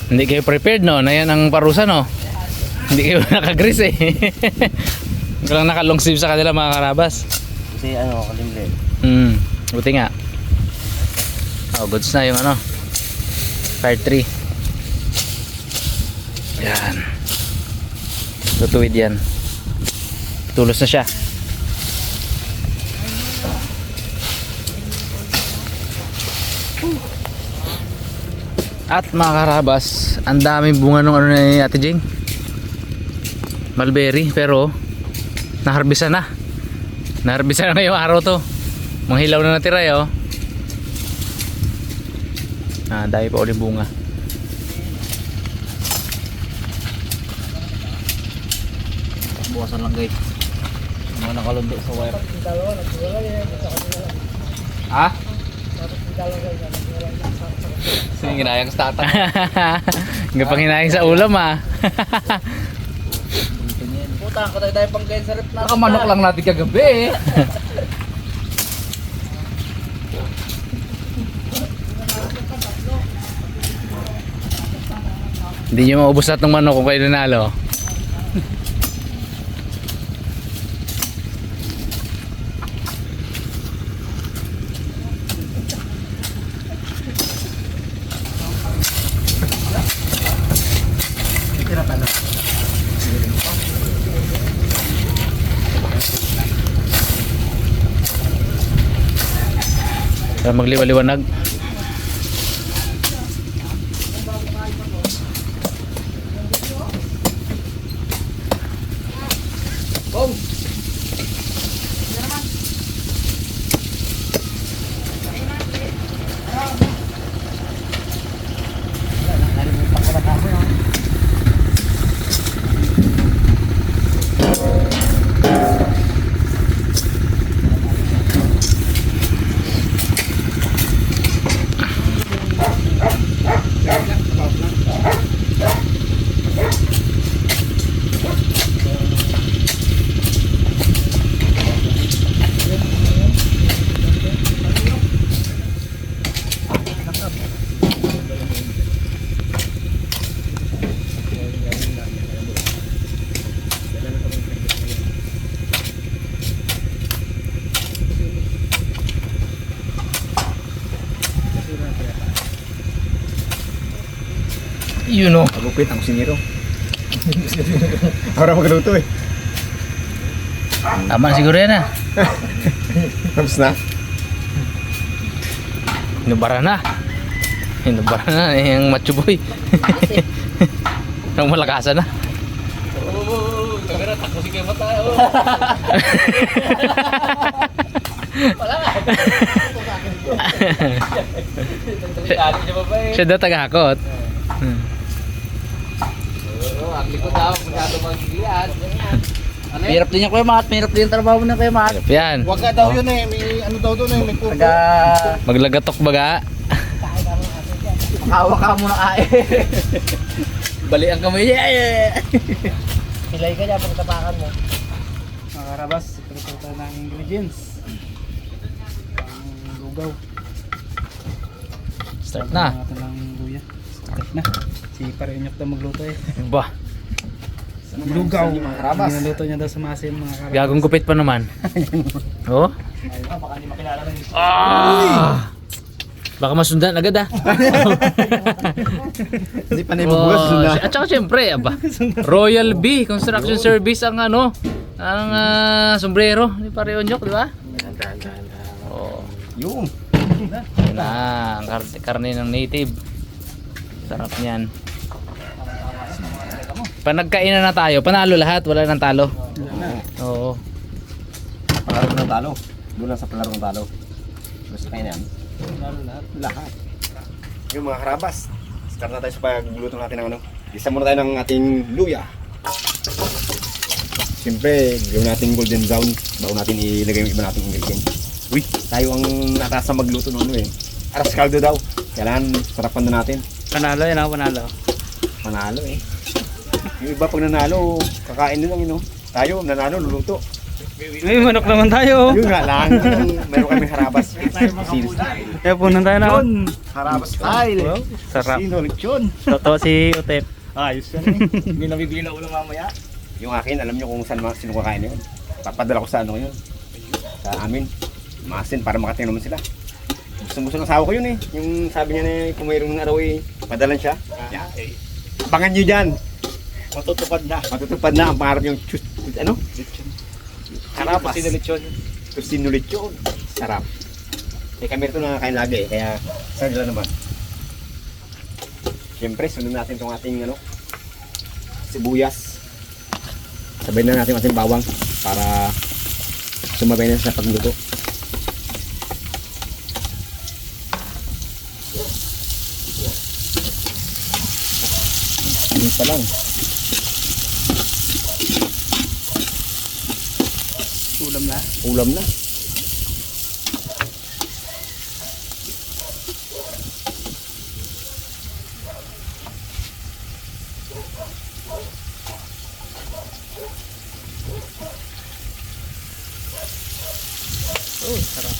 Hindi kayo prepared, no? Na yan ang parusa, no? Hindi kayo nakagris eh. Hindi lang naka-long sleeve sa kanila mga karabas. Kasi ano, kalimlim. Buti nga. Oh, goods na yung ano. Fire 3. Yan. Tutuwid yan. Tulos na siya. At mga karabas, ang daming bunga nung ano ni Ate Jing. Mulberry, pero naharbisa na. Naharbisa na ngayong araw to. Mga hilaw na natira eh, oh. Dami pa ulit bunga. Buwasan lang guys. Mga nakalundo sa wire. Ha? Sige, ginayang sa tata. Hanggang pang hinayang sa ulam ah. Puta, ang katay tayo pang kain sa rep natin. Nakamanok lang natin kagabi eh. Hindi nyo maubos lahat ng manok kung kayo nanalo. Para magliwaliwanag. You know. Magupit ang kusinero. Para magluto eh. Tama siguro yan ah. Tapos na? Inubara na. Inubara na yung macho boy. Ang malakasan na. Oo, kamera takbo si Kema tayo. Wala nga. Siya daw tagakot. Ang likod daw, masyado mag-iyan. Hirap din niya Kuya Mat. Hirap din yung trabaho na Kuya Mat. Hirap yan. Huwag ka daw yun eh, may ano daw doon eh, may kuko. Maglagatok baga. Makawa ka muna kae. Bali ang kamay niya. Hilay ka niya pag tapakan mo. Mga karabas, ipagkita ng ingredients. Ang lugaw. Start na. Natin ng luya. Start na. Si Parinyok daw magluto eh. Bah. Lugaw. Ginuluto niya daw sa masin mga karabas. Gagong gupit pa naman. Oh? Baka hindi makilala ng isa. Ah! Baka masundan agad ah. Hindi pa na ibubugas. At saka syempre, aba, Royal B Construction Service ang ano, ang sombrero ni Parionyok, di ba? Oh, Yung. yun na, ang karne ng native. Sarap niyan. Pag nagkainan na tayo, panalo lahat, wala nang talo. Oo. Palaro ng talo. Doon lang sa palaro ng talo. Gusto kayo na yan? Lahat. Yung mga karabas. Start na tayo sa pagluluto natin ng ano. Isa muna tayo ng ating luya. Siyempre, gawin natin golden brown. Bago natin ilagay yung iba nating ingredients. Uy, tayo ang natasa magluto ng ano eh. Aras kaldo daw. Kailangan sarapan na natin. Panalo yan ako, panalo. Panalo eh. Yung iba pag nanalo, kakain din lang yun. Tayo, nanalo, luluto. May manok naman tayo. Yun nga lang, meron kami harabas. Sino style. Kaya punan tayo na. Harabas style. Sarap. Sino lechon? Totoo si Utep. Ayos yan eh. May nabibili na ulam mamaya. Yung akin, alam nyo kung saan sino kakain yun. Papadala ko sa ano yun. Sa amin. Masin para makatingin naman sila. Gusto ng asawa ko yun eh. Yung sabi niya na kung mayroong araw eh, padalan siya. Yeah, eh. Abangan nyo dyan. Matutupad na. Matutupad na ang pangarap yung ano? Lechon. Harabas. Tusino lechon. Tusino lechon. Sarap. Eh kami rito nakakain lagi eh. Kaya sarap lang naman. Siyempre, sunod natin itong ating ano, sibuyas. Sabay na natin ating bawang para sumabay na sa pagluto. Hindi pa lang. Ulam na. Ulam na. Oh, sarap.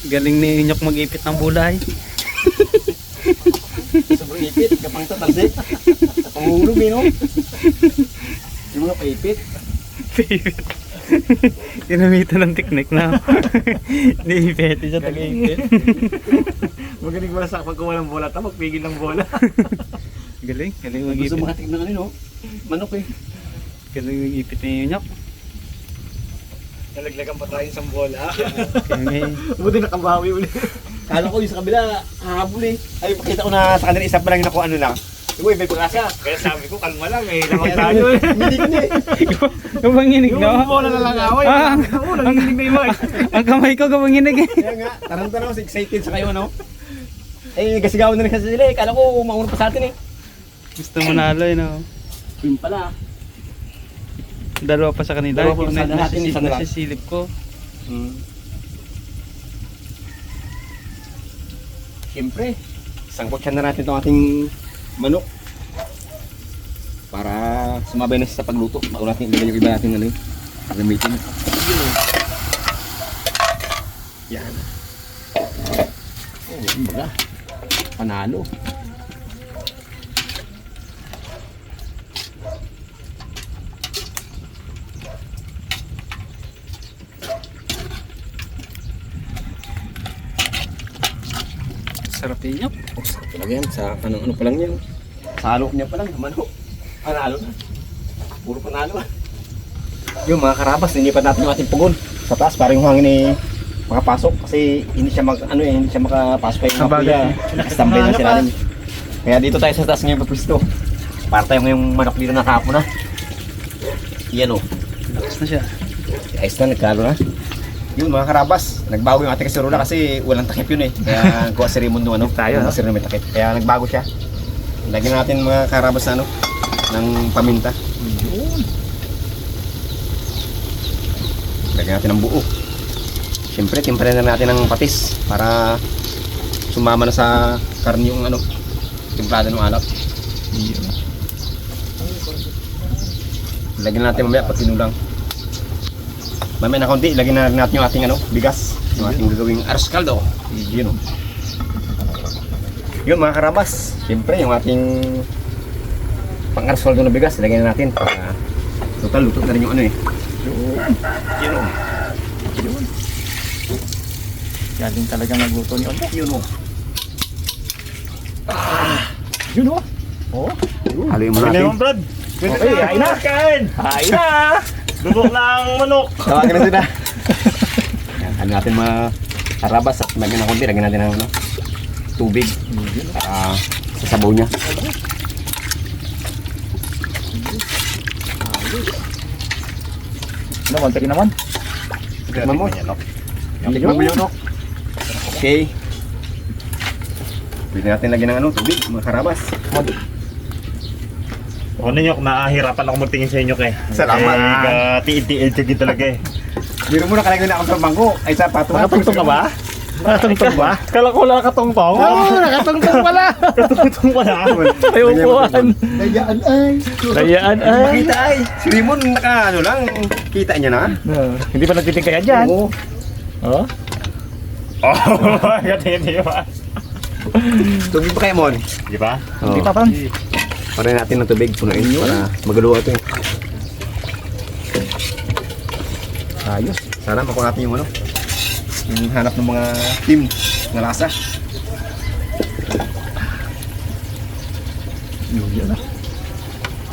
Galing ni Inyok mag-ipit ng bulay. Sobrang ipit, kapang tatalsik. Pangulog eh, no? Yung mga paipit. Ginamitan ng teknik na. Niipit siya taga-ipit. Magaling wala sa pagkuha ng bola, magpigil ng bola. Galing Gusto mag-ipit. makatig ng ano, no? Manok eh. Galing mag-ipit ni Inyok. Nalaglagan pa tayo sa bola. Kaya ngayon. Buti nakabawi ulit. Kala ko yung sa kabila, hahabol eh. Ay, pakita ko na sa kanila isa pa lang yung nakuha ano lang. Yung may pag-asa. Kaya sabi ko, kalma lang eh. Lamang tayo eh. Hindi ko na eh. Gabanginig Yung no? bola na lang away. Oo, nanginig na yung mga. Ang kamay ko gabanginig eh. Kaya nga, tarantara ko, excited sa kayo ano. Eh, kasigawan na rin kasi sila eh. Kala ko mauna pa sa atin eh. Gusto mo nalo eh no? Yun pala. Dalawa pa sa kanila. Dalawa pa sa natin, isa na lang. Nasisilip ko. Siyempre, sangkotsan na natin itong ating manok. Para sumabay na siya sa pagluto. Bago natin ilagay yung iba natin ano, gamitin. Yan. Oh, yan baga. Panalo. Sarap Inyok. Oh, sarap talaga yan. Sa ano pa lang yan. Sa halo niya pa lang. Manok. Panalo na. Puro panalo ah. Yung mga karabas, nilipat natin yung ating pugon sa taas para yung hangin ay makapasok kasi hindi siya hindi siya makapasok yung mga kuya. Nakastambay na sila rin. Kaya dito tayo sa taas ngayon papwisto. Para tayo ngayong manok dito nakahapon na. Yan o. Lakas na siya. Ayos na, nagkalo na. Yun mga karabas, nagbago yung ating kaserola kasi walang takip yun eh. Kaya kuha si Raymond nung ano, Tayo, no? kasi may takip. Kaya nagbago siya. Lagyan natin mga karabas na ano, ng paminta. Yun. Lagyan natin ng buo. Siyempre, timparin na natin ng patis para sumama na sa karne yung ano, timplada ng alap. Lagyan natin mamaya pag tinulang. Mamaya na konti, ilagay na natin yung ating ano, bigas. Yung ating gagawing arroz caldo. Yun o. Yun mga karabas. Siyempre yung ating pang arroz caldo na bigas, ilagay na natin. Para total, luto na rin yung ano eh. Yun o. Yun. Galing talaga nagluto ni Opo. Yun o. Yun o. Oh. Haluin mo natin. Brad. Okay, hain na. Hain na. Lubok ng manok. Tawagan na sila. Yan, ano natin mga karabas at lagyan na konti, lagyan natin ng ano, tubig para sa sabaw niya. Ano, konti naman. Tikman mo. Tikman mo yun, no? Okay. Pwede natin lagyan ng ano, tubig, mga karabas. Ako ninyo, nakahirapan ako magtingin sa inyo kay. Salamat. Tiil-tiil talaga eh. Biro mo na kalagyan na akong sa bangko. Ay sa patungan. Nakapagtong ka ba? Nakatungtong ba? Kala ko wala katungtong. Oo, nakatungtong pala. Katungtong pala. May upuan. Dayaan ay. Dayaan ay. Makita ay. Si Raymond ano lang, kita niya na. Hindi pa nagtitingkaya dyan. Oo. Oh? Oh, hindi ba? Tubig pa kayo, Mon? Di ba? Hindi pa pa. Para natin ng tubig, punuin para magaluwa ito. Ayos. Sana makuha natin yung ano. Yung hanap ng mga team na lasa. Yun na.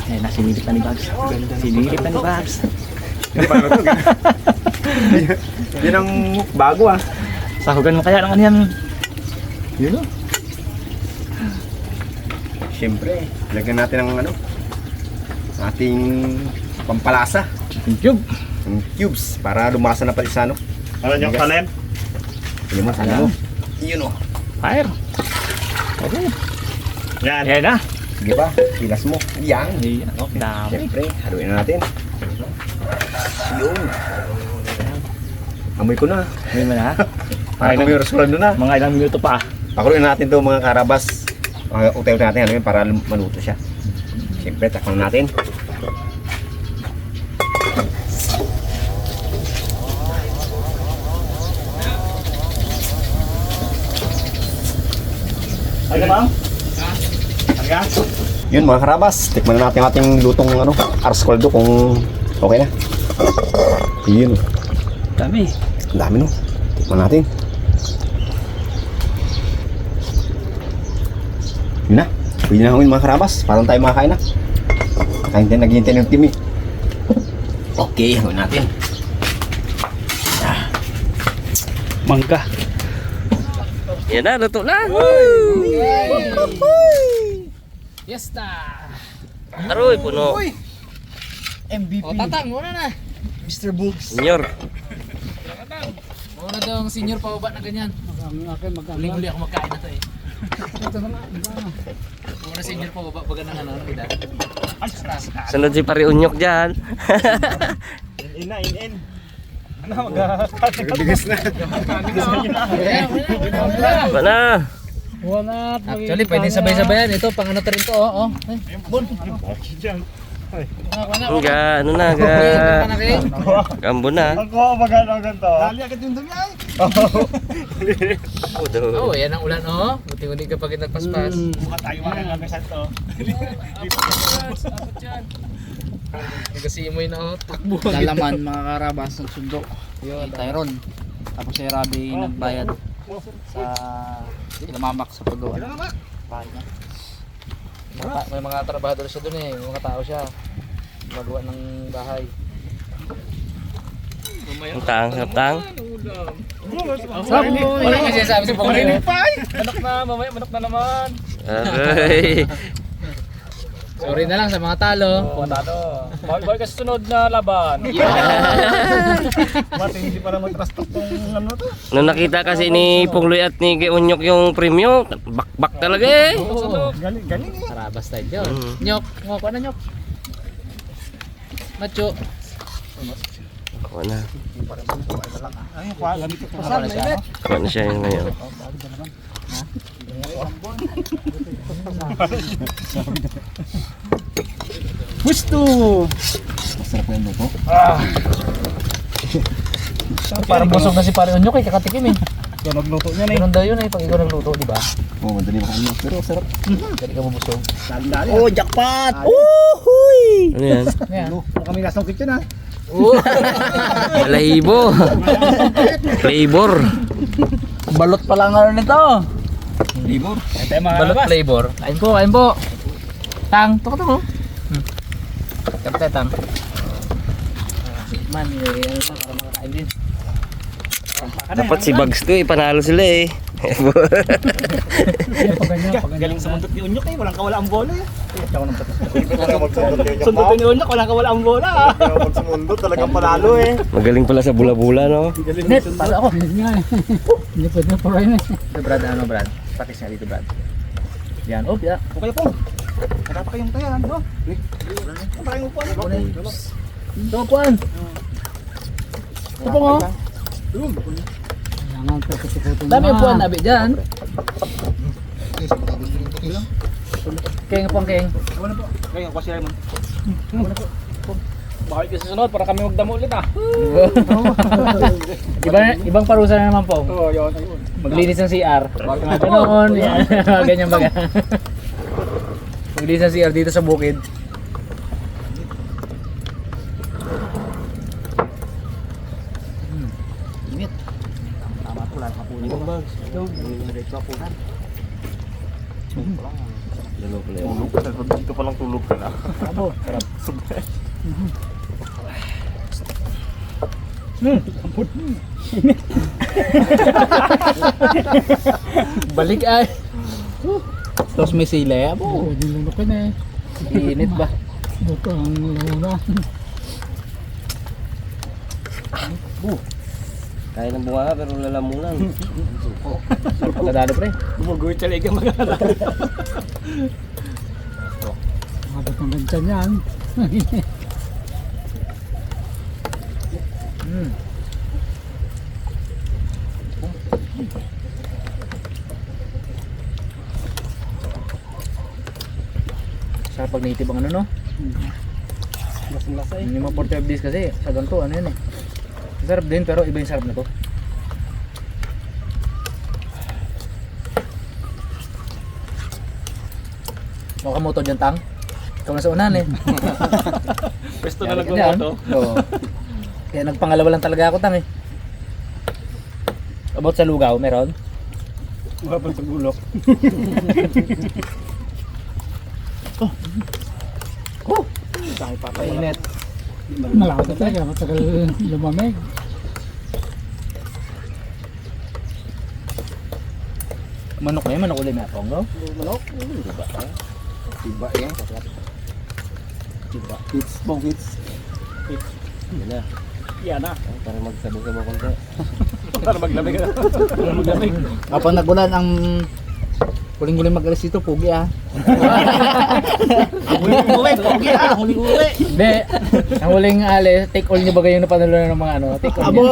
Eh, nasinilip na ni Babs. Sinilip na ni Babs. Hindi pa naman ito. Yan ang bago ah. Sahugan mo kaya ng ano yan. Yun o. Siyempre, lagyan natin ng ano. Ating pampalasa. Thank you. Yung cubes para lumasa na pala sa ano. Ano yung kanin? Hindi mo, sana mo. Yun o. Fire. Okay. Yan. Yan na. Sige ba? Pilas mo. Yan. Ayan. Oh, dami. Siyempre, haluin na natin. Yun. Amoy ko na. Ngayon mo na. Para kami yung restaurant na. Mga ilang minuto pa. Pakuloy natin to mga karabas. Utay natin haluin para maluto siya. Siyempre, takpan natin. Ano bang? Yun mga karabas, tikman na natin ang ating lutong ano, ars caldo kung okay na. Yun. Dami. Ang dami no. Tikman natin. Yun na. Pwede na hangin mga karabas. Parang tayo makakain na. Naghihintay ng team eh. Okay, hangin natin. Mangga. Yan na, luto na. Yes ta. Aroy, puno. MVP. O, tatang, muna na. Mr. Books. Senior. Muna daw ang senior pababa na ganyan. Huling-huli ako magkain na to eh. Muna senior pababa baga ng ano, kita. Sunod si Pari Unyok dyan. In. Bigas na. Mana? Actually, pwede sabay-sabayan. Ito, pang ano rin to, oh. Ay, Bon. Ga, ano na, ga. Gambo na. Ang kuha ba gano'n ganito? Dali agad yung dumi ay. Oh, yan ang ulan, oh. Buti-buti kapag nagpaspas. Mukha tayo mga kagasan to. Kasi mo yun, oh. Takbo. Lalaman mga karabas ng sundo. Yun, Tyron. Tapos si Rabi nagbayad sa Ilamamak sa Puduan. Bahay niya. May mga trabahador siya dun eh. May mga tao siya. Magawa ng bahay. Tang. Wala kasi sabi si Pangulin. Manok na, mamaya manok na naman. Aray. Sorry na lang sa mga talo. Bawal ka sa sunod na laban. Mati, hindi para mag-trust tong ano to. Nung nakita kasi ni Pungloy at ni Unyok yung premyo, bakbak talaga eh. Galing eh. Karabas tayo yun. Nyok. Ngok, ano nyok? Macho. Kuha na. Ay, kuha gamit ko. Ano siya? Kuha na siya yung ngayon. Gusto. Masarap na yung luto. Parang busog na si Pare Onyok eh, kakatikim eh. Yan nagluto niya na. Ganun daw yun eh, pag ikaw nagluto, di ba? Oo, madali makain mo. Pero sarap. Hindi ka mabusog. Dali. Oh, jackpot! Ano yan? Ayan. Kami nasong kitchen ha. Lahibo. Flavor. Balot pala nga rin ito. Libor. Ito yung mga Balot labas. flavor. Kain po, kain po. Tang, tuka mo. Kapte, tang. Man, ano pa, para makakain din. Dapat si Bugs to eh, panalo sila eh. Galing sa mundot ni Unyok eh, walang kawala ang bola eh. Magsundot yung Sundutin ni Unyok, walang kawala ang bola ah. Pero sa mundo talagang panalo eh. Magaling pala sa bula-bula no. Net, para ako. Hindi pwede na pura yun eh. Brad, ano Brad? Pakis nga dito Brad. Yan, oh, ya. Okay po. Wala pa kayong tayan, no? Wala kayong upuan. Ito, puan. Ito po nga. Dami yung puwan nabi dyan. Keng po ang keng. Ngayon, kasi Raymond. Bakit kasi sunod para kami magdamo ulit ah. Ibang parusa na naman po. Oo, yun. Maglinis ng CR. Ganoon, yan. Ganyan baga. Maglinis ng CR dito sa bukid. Init. Tama to, lahat kapunin ko. Diretso kapunan. Tulog ka na. Dito palang tulog ka na. Abo, sarap. Balik ay. Tapos may sila. Abo, nilunok ka na eh. Init ba? Buto ang luna. Kaya ng bunga pero lalamunan. Pagkadalo pre. Gumugoy talaga mga Mabot ng gansa niyan. Sarap pag native ang ano no? Lasing-lasa Yung mga 45 days kasi sa ganito ano yun eh. Sarap din pero iba yung sarap na to. Mukha mo to dyan tang. Ikaw na sa unahan eh. Pwesto na Yari lang ka dyan. to. Oo. Kaya nagpangalawa lang talaga ako tang eh. About sa lugaw, meron? Mabang sa gulok. Oh! Dahil Painit. Malaki talaga, matagal lumamig. Manok na yun, manok ulit na po. No? Tiba eh. Tiba. Hits, bong hits. Yan na. Yan na. Para magsabo-sabo konti. Para maglamig na. Para maglamig. Kapag nagulan ang huling-huling mag-alis dito, pugi ah. Huli-huli. Hindi. Ang huling alis, take all nyo ba kayo napanalunan ng mga ano? Take all nyo.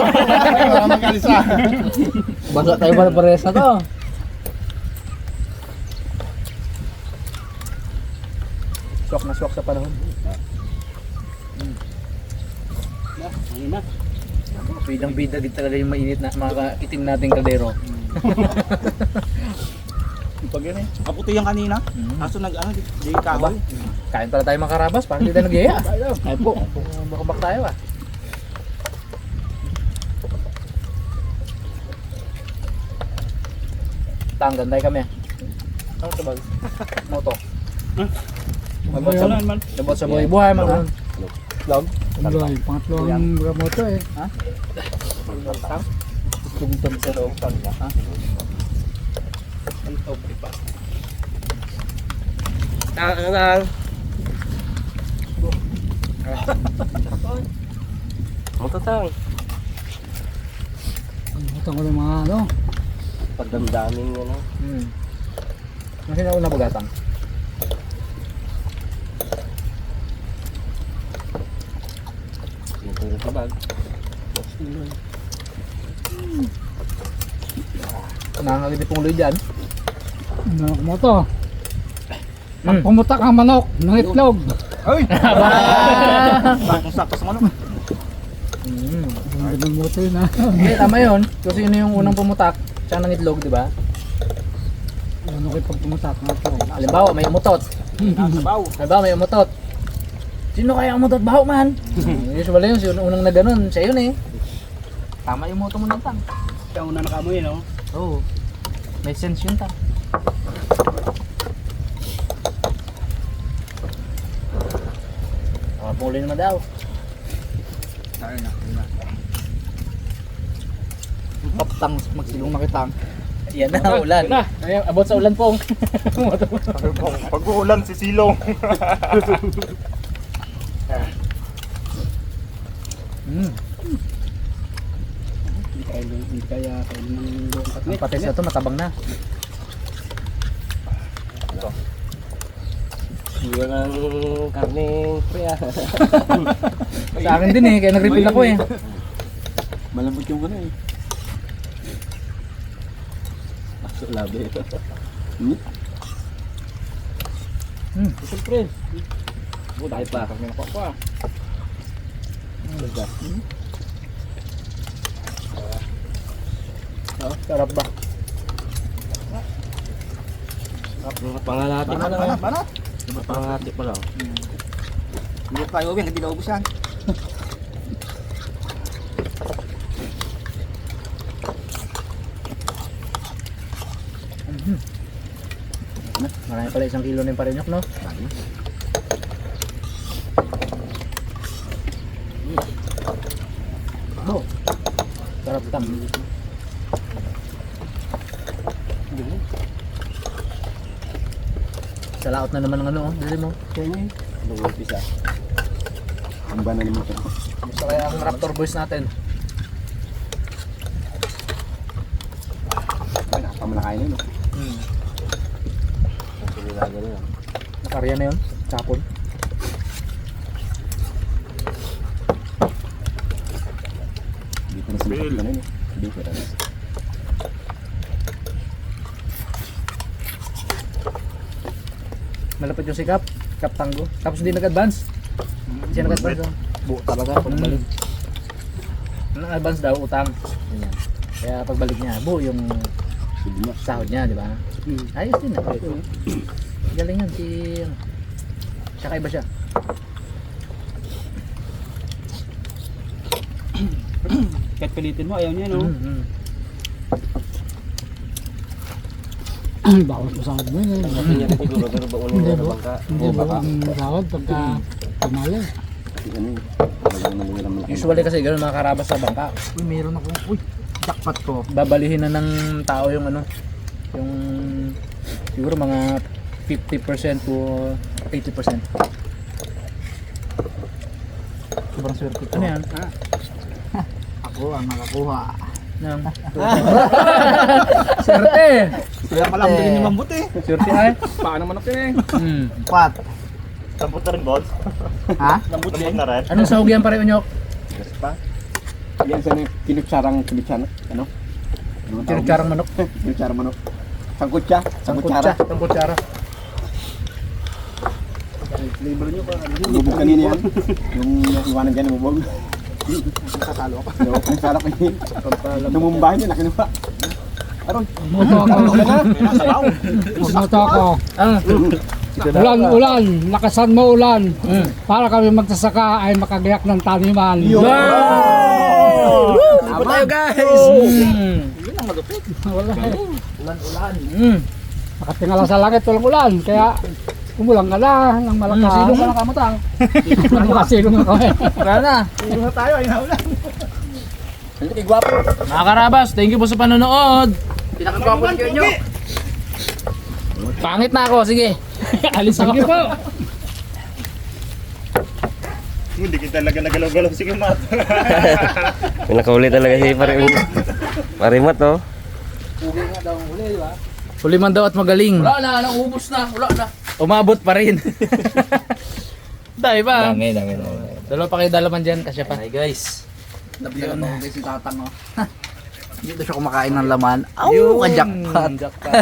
Mag-alisa. Basa tayo para pares na to. Swak na swak sa panahon. Kanina. Bidang-bida din talaga yung mainit na mga itim nating kaldero. Pag yan eh. Kaputi yan kanina. Kaso nag-ano, di kahoy. Kain pala tayo mga karabas, parang hindi tayo nagyaya. Ay po, bakabak tayo ah. Tanggan tayo kami. Ano ito ba? Moto. Abot sa, abot sa buhay-buhay mga. Vlog? Tuloy, pangatlong ramoto eh. Ha? Tungtong sa loob pa nila, ha? Tang. Matatang. Ang ko ng mga ano. Pagdamdaming ano. Ang sinauna bagatang. Yung puro sa bag. Nakakagiti pong loy dyan. Manok mo to. Pag pumutak ang manok ng itlog. Ay! Sakto sa manok. Ang ganun mo to yun ha. Hindi, tama yun. Kasi yun yung unang pumutak. Siya ng itlog, di ba? Ano kayo pag pumutak ng itlog? Halimbawa, may umutot. Sabaw. Halimbawa, may umutot. Sino kaya ang umutot? Baho man! Usually yun, yung unang na ganun, siya yun eh. Tama yung moto mo ng tang. Siya una nakamoy, no? Oo. May sense yun tang. Puli naman daw. Kaptang, magsilong makitang. Yan na, ulan. Ayun, abot sa ulan pong. Pag uulan, sisilong. Hindi kaya ng buong Ang patis na to matabang na. Iwan ang karning pre ah. Sa akin din eh, kaya nag-refill ako eh. Malambot yung gano'n eh. Labi. Siyempre. Tayo pa. Sarap ba? Pangalati pa lang. Banat. Pangalati pa lang. Hindi tayo uwi, hindi naubos yan. Marami pala 1 kilo na yung parinyok, no? Oh, sarap tam. Sa laot na naman ng ano, oh. Dali mo. Nag-umpisa. Ang ba na naman ito? Gusto kaya ang Raptor Boys natin. Pamalakain na yun. Nakarya na yun. Kapon. Dito na sila na yun. Dito na yun. Malapit yung sikap. Kap Tango. Tapos hindi nag-advance. Hindi siya nag-advance. Oh. Buo talaga pagbalik. Nag-advance daw, utang. Ganyan. Kaya pagbalik niya, buo yung sahod niya, di ba? Ayos din. Galing yan. Tsaka iba siya. Kahit pilitin mo, ayaw niya, no? Bawat masahod mo yun. Hindi ba? Hindi ba ang masahod pagka pumali? Usually kasi gano'n mga karabas sa bangka. Uy, meron ako. Uy, jackpot ko. Babalihin na ng tao yung ano, yung siguro mga 50% to 80%. Sobrang swerte ko. Ano yan? Ako ang nakakuha. Nang. Swerte! Kaya pala ang galing ni Mambut eh. Swerte ay. Paano manok yun eh? Pat. Lambot na rin, boss. Ha? Lambot na rin. Anong sahog yan pare unyok? Yan sa kinutsarang ano? Kinutsarang manok. Kinutsarang manok. Sangkutsa. Sangkutsara. Sangkutsara. Flavor nyo pa. Bubog kanina yan. Yung iwanan dyan, bubog. Kasalo ako. Ang sarap yun. Tumumbahan yun, nakinuha. Aron. Moto ako. Moto ako. Ulan, lakasan mo ulan. Para kami magsasaka ay makagayak ng taniman. Tama tayo guys! Yun ang malupit. Wala. Ulan-ulan. Nakatingala sa langit walang ulan. Kaya kumulang ka na ng malakas. Silong ka na kamutang. Nakasilong ako eh. Wala na. Hindi na tayo, ay naulan. Hindi gwapo. Mga karabas, thank you po sa panonood. Pinakagwapo ni Kuya Nyo. Pangit na ako, sige. Alis ako. Hindi kita talaga nagalaw-galaw si Kumat. Pinakauli talaga si Parimat, oh. Ugay nga daw ang huli, di ba? Huli man daw at magaling. Wala na, naubos na. Wala na. Umabot pa rin. Dahil ba? Dami. Dalawa pa kayo dalaman dyan, kasya pa. Hi guys. Nabiyan mo guys si Tatang, oh. Dito siya kumakain ng laman. Au, ka-jackpot. Jackpot.